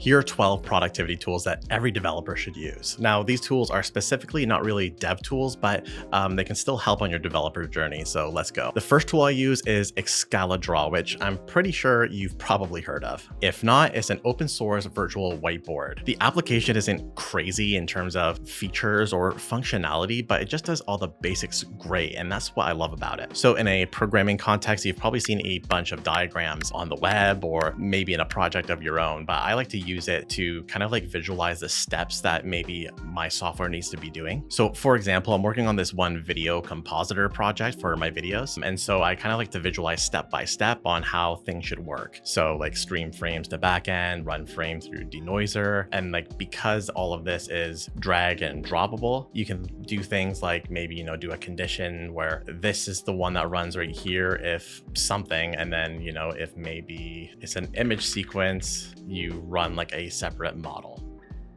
Here are 12 productivity tools that every developer should use. Now, these tools are specifically not really dev tools, but they can still help on your developer journey. So let's go. The first tool I use is Escala Draw, which I'm pretty sure you've probably heard of. If not, it's an open source virtual whiteboard. The application isn't crazy in terms of features or functionality, but it just does all the basics great. And that's what I love about it. So in a programming context, you've probably seen a bunch of diagrams on the web or maybe in a project of your own, but I like to use it to kind of like visualize the steps that maybe my software needs to be doing. So for example, I'm working on this one video compositor project for my videos. And so I kind of like to visualize step by step on how things should work. So like stream frames to backend, run frame through denoiser. And like, because all of this is drag and droppable, you can do things like maybe, do a condition where this is the one that runs right here if something, and then, if maybe it's an image sequence, you run like a separate model.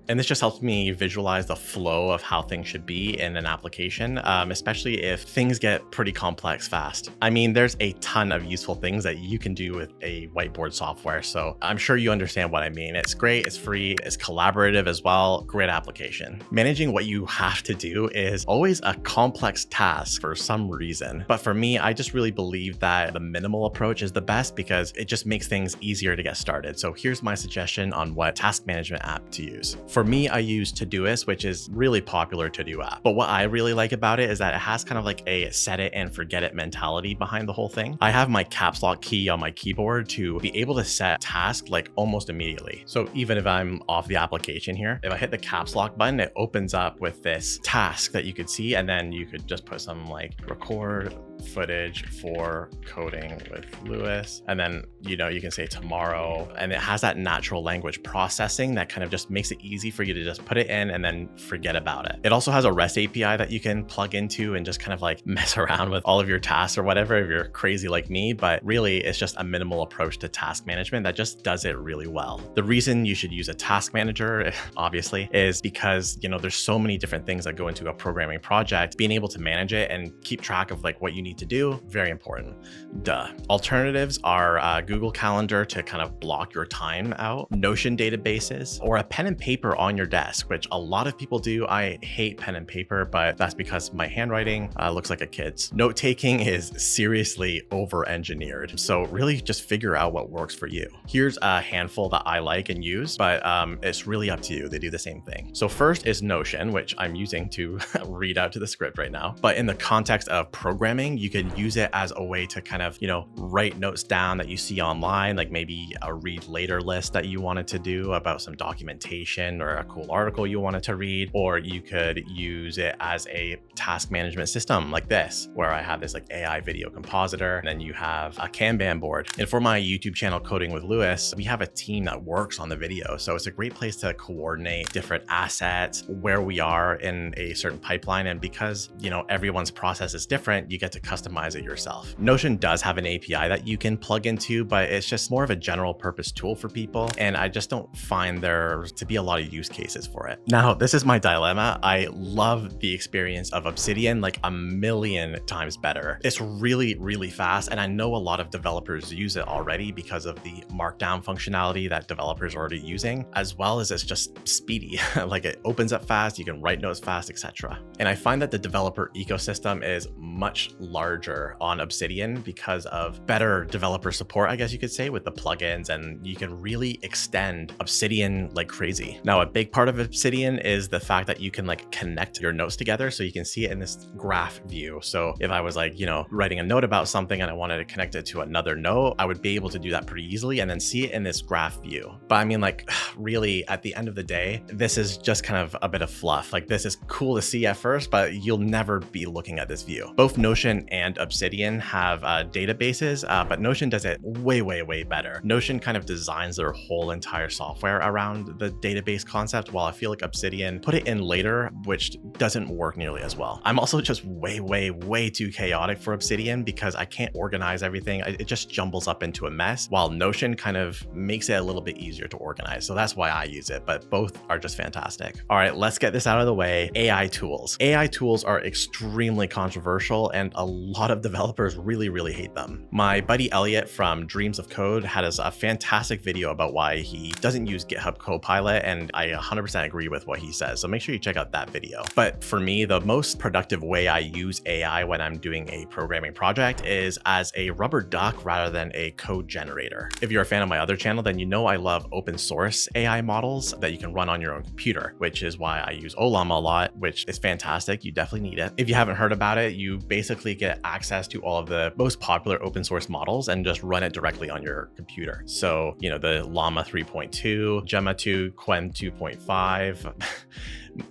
And this just helps me visualize the flow of how things should be in an application, especially if things get pretty complex fast. I mean, there's a ton of useful things that you can do with a whiteboard software. So I'm sure you understand what I mean. It's great, it's free, it's collaborative as well. Great application. Managing what you have to do is always a complex task for some reason. But for me, I just really believe that the minimal approach is the best because it just makes things easier to get started. So here's my suggestion on what task management app to use. For me, I use Todoist, which is really popular to-do app. But what I really like about it is that it has kind of like a set it and forget it mentality behind the whole thing. I have my caps lock key on my keyboard to be able to set tasks like almost immediately. So even if I'm off the application here, if I hit the caps lock button, it opens up with this task that you could see, and then you could just put some like record footage for coding with Lewis. And then, you can say tomorrow, and it has that natural language processing that kind of just makes it easy for you to just put it in and then forget about it. It also has a REST API that you can plug into and just kind of like mess around with all of your tasks or whatever if you're crazy like me, but really it's just a minimal approach to task management that just does it really well. The reason you should use a task manager, obviously, is because, there's so many different things that go into a programming project. Being able to manage it and keep track of like what you need to do, very important. Duh. Alternatives are Google Calendar to kind of block your time out, Notion databases, or a pen and paper on your desk, which a lot of people do. I hate pen and paper, but that's because my handwriting looks like a kid's. Note-taking is seriously over-engineered. So really just figure out what works for you. Here's a handful that I like and use, but it's really up to you. They do the same thing. So first is Notion, which I'm using to read out to the script right now. But in the context of programming, you can use it as a way to kind of, write notes down that you see online, like maybe a read later list that you wanted to do about some documentation or a cool article you wanted to read, or you could use it as a task management system like this, where I have this like AI video compositor, and then you have a Kanban board. And for my YouTube channel, Coding with Lewis, we have a team that works on the video. So it's a great place to coordinate different assets, where we are in a certain pipeline. And because, everyone's process is different, you get to customize it yourself. Notion does have an API that you can plug into, but it's just more of a general purpose tool for people. And I just don't find there to be a lot of use cases for it. Now, this is my dilemma. I love the experience of Obsidian like a million times better. It's really, really fast. And I know a lot of developers use it already because of the markdown functionality that developers are already using, as well as it's just speedy. Like it opens up fast, you can write notes fast, etc. And I find that the developer ecosystem is much larger on Obsidian because of better developer support, I guess you could say, with the plugins, and you can really extend Obsidian like crazy. Now, a big part of Obsidian is the fact that you can like connect your notes together, so you can see it in this graph view. So if I was like, writing a note about something and I wanted to connect it to another note, I would be able to do that pretty easily and then see it in this graph view. But I mean, like, really, at the end of the day, this is just kind of a bit of fluff. Like, this is cool to see at first, but you'll never be looking at this view. Both Notion and Obsidian have databases, but Notion does it way, way, way better. Notion kind of designs their whole entire software around the database concept, while I feel like Obsidian put it in later, which doesn't work nearly as well. I'm also just way, way, way too chaotic for Obsidian because I can't organize everything. It just jumbles up into a mess, while Notion kind of makes it a little bit easier to organize. So that's why I use it, but both are just fantastic. All right, let's get this out of the way. AI tools. AI tools are extremely controversial, and a lot of developers really hate them. My buddy Elliot from Dreams of Code had a fantastic video about why he doesn't use GitHub Copilot, and I 100% agree with what he says. So make sure you check out that video. But for me, the most productive way I use AI when I'm doing a programming project is as a rubber duck rather than a code generator. If you're a fan of my other channel, then you know I love open source AI models that you can run on your own computer, which is why I use Ollama a lot, which is fantastic. You definitely need it. If you haven't heard about it, you basically get access to all of the most popular open source models and just run it directly on your computer. So, you know, the Llama 3.2, Gemma 2, Quen 2.5,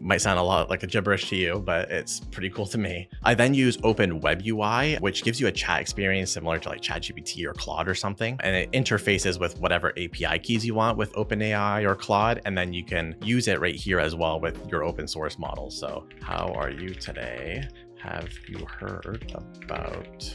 might sound a lot like a gibberish to you, but it's pretty cool to me. I then use Open Web UI, which gives you a chat experience similar to like ChatGPT or Claude or something. And it interfaces with whatever API keys you want with OpenAI or Claude. And then you can use it right here as well with your open source models. So how are you today? Have you heard about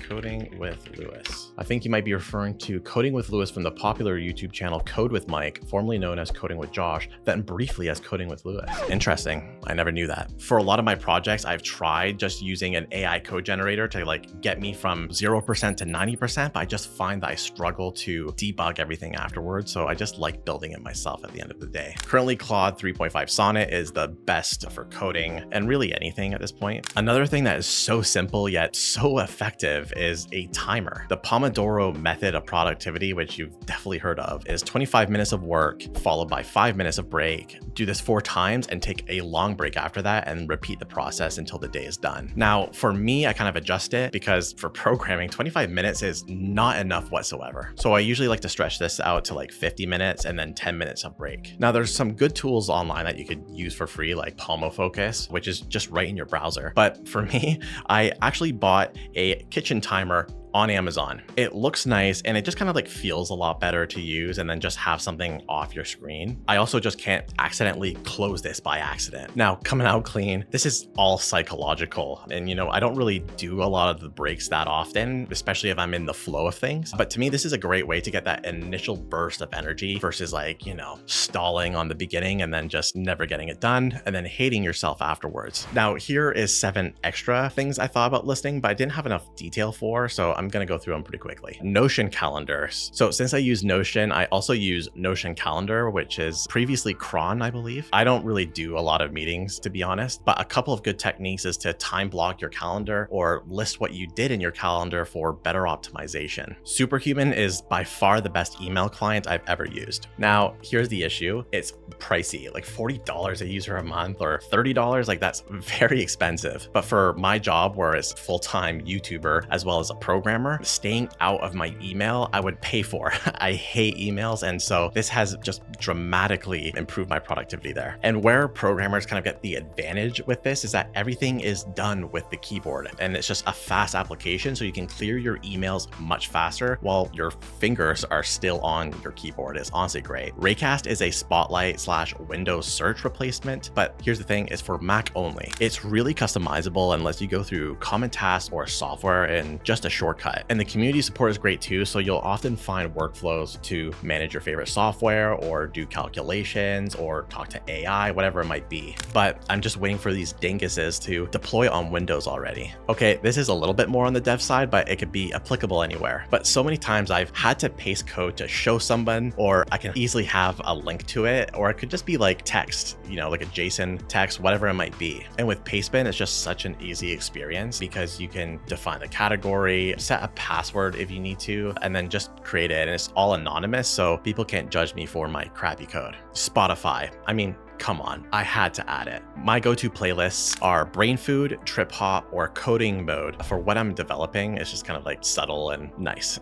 Coding with Lewis? I think you might be referring to Coding with Lewis from the popular YouTube channel Code with Mike, formerly known as Coding with Josh, then briefly as Coding with Lewis. Interesting. I never knew that. For a lot of my projects, I've tried just using an AI code generator to like get me from 0% to 90%, but I just find that I struggle to debug everything afterwards. So I just like building it myself at the end of the day. Currently, Claude 3.5 Sonnet is the best for coding and really anything at this point. Another thing that is so simple yet so effective is a timer. The Pomodoro method of productivity, which you've definitely heard of, is 25 minutes of work followed by 5 minutes of break. Do this 4 times and take a long break after that and repeat the process until the day is done. Now, for me, I kind of adjust it because for programming, 25 minutes is not enough whatsoever. So I usually like to stretch this out to like 50 minutes and then 10 minutes of break. Now, there's some good tools online that you could use for free, like PalmoFocus, which is just right in your browser. But for me, I actually bought a kitchen timer on Amazon. It looks nice and it just kind of like feels a lot better to use and then just have something off your screen. I also just can't accidentally close this by accident. Now, coming out clean, this is all psychological. And you know, I don't really do a lot of the breaks that often, especially if I'm in the flow of things. But to me, this is a great way to get that initial burst of energy versus like, you know, stalling on the beginning and then just never getting it done and then hating yourself afterwards. Now, here is 7 extra things I thought about listing, but I didn't have enough detail for, so I'm going to go through them pretty quickly. Notion calendars. So since I use Notion, I also use Notion Calendar, which is previously Cron, I believe. I don't really do a lot of meetings, to be honest, but a couple of good techniques is to time block your calendar or list what you did in your calendar for better optimization. Superhuman is by far the best email client I've ever used. Now, here's the issue. It's pricey, like $40 a user a month or $30. Like that's very expensive. But for my job, where it's full-time YouTuber as well as a programmer, staying out of my email, I would pay for. I hate emails. And so this has just dramatically improved my productivity there. And where programmers kind of get the advantage with this is that everything is done with the keyboard and it's just a fast application. So you can clear your emails much faster while your fingers are still on your keyboard. It's honestly great. Raycast is a Spotlight/Windows search replacement, but here's the thing, it's for Mac only. It's really customizable and lets you go through common tasks or software in just a shortcut. And the community support is great too, so you'll often find workflows to manage your favorite software or do calculations or talk to AI, whatever it might be. But I'm just waiting for these dinguses to deploy on Windows already. Okay, this is a little bit more on the dev side, but it could be applicable anywhere. But so many times I've had to paste code to show someone, or I can easily have a link to it, or it could just be like text, you know, like a JSON text, whatever it might be. And with Pastebin, it's just such an easy experience because you can define the category, set a password if you need to, and then just create it. And it's all anonymous, so people can't judge me for my crappy code. Spotify. I mean, come on, I had to add it. My go-to playlists are brain food, trip hop, or coding mode. For what I'm developing, it's just kind of like subtle and nice.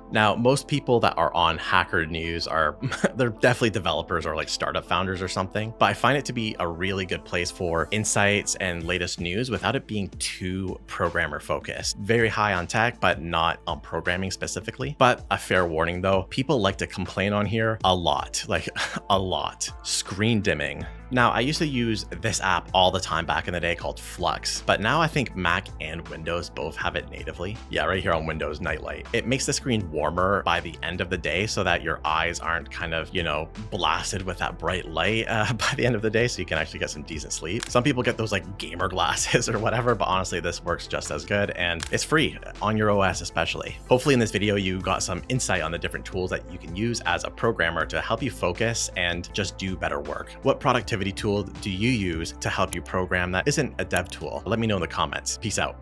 Now, most people that are on Hacker News are, they're definitely developers or like startup founders or something, but I find it to be a really good place for insights and latest news without it being too programmer focused. Very high on tech, but not on programming specifically. But a fair warning though, people like to complain on here a lot, like a lot. Screen dimming. Now, I used to use this app all the time back in the day called Flux, but now I think Mac and Windows both have it natively. Yeah, right here on Windows Nightlight. It makes the screen warmer by the end of the day so that your eyes aren't kind of, blasted with that bright light by the end of the day, so you can actually get some decent sleep. Some people get those like gamer glasses or whatever, but honestly, this works just as good, and it's free on your OS especially. Hopefully in this video, you got some insight on the different tools that you can use as a programmer to help you focus and just do better work. What productivity tool do you use to help you program that isn't a dev tool? Let me know in the comments. Peace out.